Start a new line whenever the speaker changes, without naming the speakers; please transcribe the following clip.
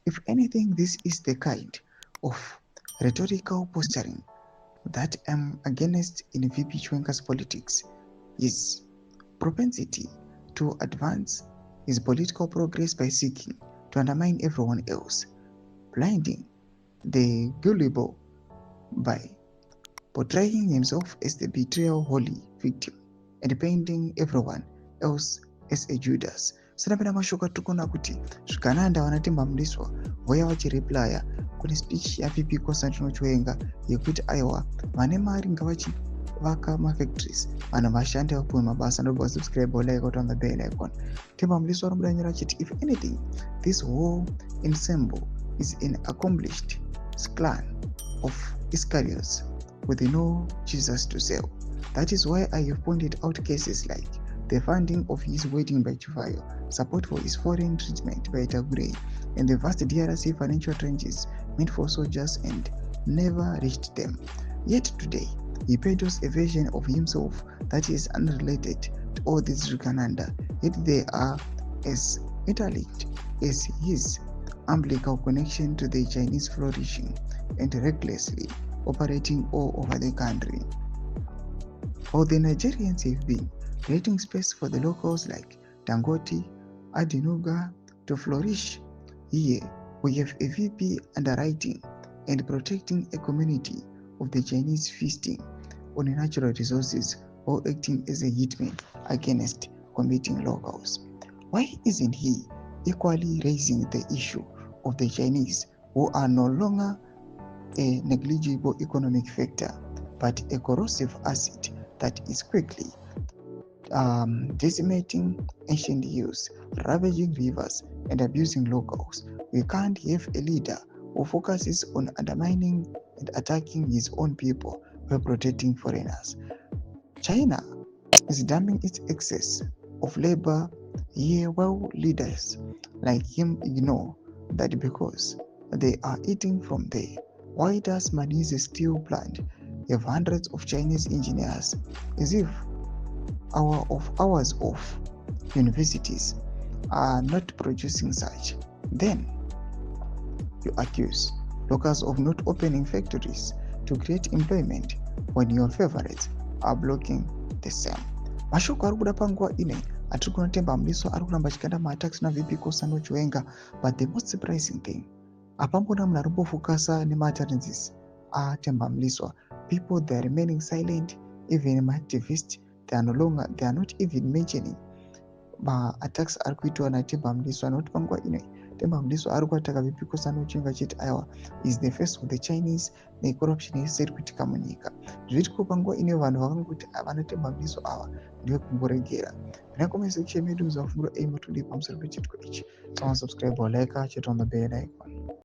If anything, this is the kind of rhetorical posturing that I'm against in VP Chiwenga's politics. His propensity to advance his political progress by seeking to undermine everyone else, blinding the gullible by portraying himself as the betrayal holy victim and painting everyone else as a Judas. Sanapenda mashoka tukona kuti zvikananda vanatemba mudiswa voya vachireplya kune speech yaVP Constantino Chiwenga yekuti aiwa vane mari ngavachivaka mafactories vanhu vashande vapuwe mabasa. Ndobva subscribe like on the bell icon. Temba mudiswa arikudanyira chiti if anything this whole ensemble is an accomplished clan of Iscariots with no Jesus to sell. That is why I have pointed out cases like the funding of his wedding by Chivayo, support for his foreign treatment by Tagure, and the vast DRC financial trenches meant for soldiers and never reached them. Yet today, he peddles a version of himself that is unrelated to all this Rikananda, yet they are as interlinked as his umbilical connection to the Chinese flourishing and recklessly operating all over the country. While the Nigerians have been creating space for the locals like Dangote, Adinuga to flourish, here we have a VP underwriting and protecting a community of the Chinese feasting on natural resources while acting as a hitman against competing locals. Why isn't he equally raising the issue of the Chinese who are no longer a negligible economic factor but a corrosive asset that is quickly decimating ancient hills, ravaging rivers, and abusing locals? We can't have a leader who focuses on undermining and attacking his own people while protecting foreigners. China is dumping its excess of labor here while leaders like him ignore that because they are eating from the White House Manise steel plant have hundreds of Chinese engineers, as if hours of universities are not producing such. Then you accuse locals of not opening factories to create employment when your favorites are blocking the same. Mashoko ari kuda panguva ine atiri kuona Temba Mudiswa ari kuramba achikaenda maatax naVP Constantino Chiwenga, but the most surprising thing, apambona munhu ari kumbofokasa nemaattendances aTemba Mudiswa. People, they are remaining silent. Even activists, they are not even mentioning attacks ari kuitwa naTemba Mudiswa. Nokuti panguva ine Temba Mudiswa ari kuataka VP Constantino Chiwenga achiti aiwa is the face of the Chinese necorruption isiri kuitika munyika. Zviriko panguva ine vanhu vakangoti vana Temba Mudiswa ava ndevekungoregera. Comment section medu muzafunguro aim to pamusoro pechitiko ichi. Subscribe or like, chat on the bell icon.